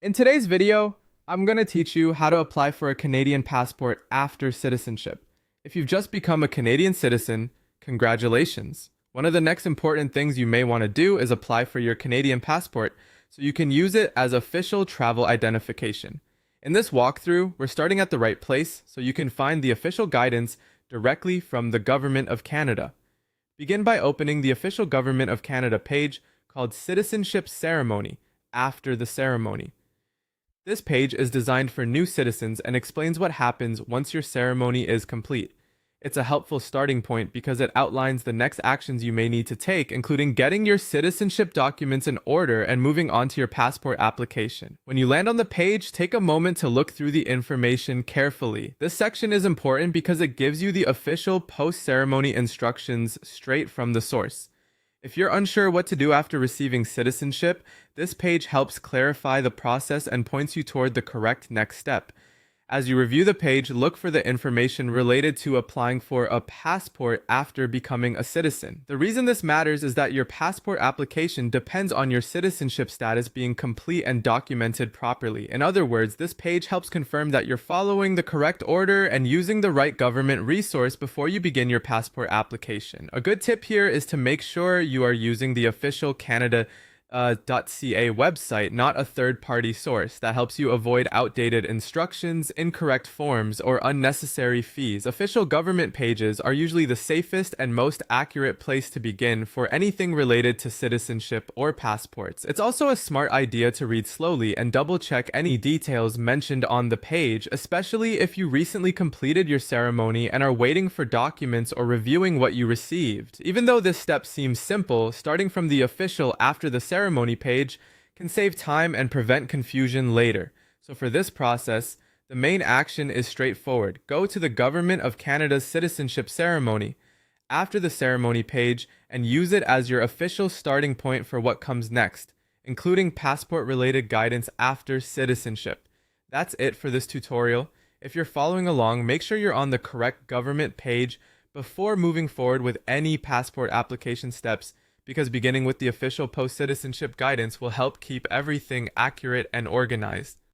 In today's video, I'm going to teach you how to apply for a Canadian passport after citizenship. If you've just become a Canadian citizen, congratulations. One of the next important things you may want to do is apply for your Canadian passport so you can use it as official travel identification. In this walkthrough, we're starting at the right place so you can find the official guidance directly from the Government of Canada. Begin by opening the official Government of Canada page called Citizenship Ceremony after the ceremony. This page is designed for new citizens and explains what happens once your ceremony is complete. It's a helpful starting point because it outlines the next actions you may need to take, including getting your citizenship documents in order and moving on to your passport application. When you land on the page, take a moment to look through the information carefully. This section is important because it gives you the official post-ceremony instructions straight from the source. If you're unsure what to do after receiving citizenship, this page helps clarify the process and points you toward the correct next step. As you review the page, look for the information related to applying for a passport after becoming a citizen. The reason this matters is that your passport application depends on your citizenship status being complete and documented properly. In other words, this page helps confirm that you're following the correct order and using the right government resource before you begin your passport application. A good tip here is to make sure you are using the official Canada .ca website, not a third-party source. That helps you avoid outdated instructions, incorrect forms, or unnecessary fees. Official government pages are usually the safest and most accurate place to begin for anything related to citizenship or passports. It's also a smart idea to read slowly and double-check any details mentioned on the page, especially if you recently completed your ceremony and are waiting for documents or reviewing what you received. Even though this step seems simple, starting from the official after the ceremony page can save time and prevent confusion later. So for this process, the main action is straightforward. Go to the Government of Canada's citizenship ceremony after the ceremony page and use it as your official starting point for what comes next, including passport-related guidance after citizenship. That's it for this tutorial. If you're following along, make sure you're on the correct government page before moving forward with any passport application steps, because beginning with the official post-citizenship guidance will help keep everything accurate and organized.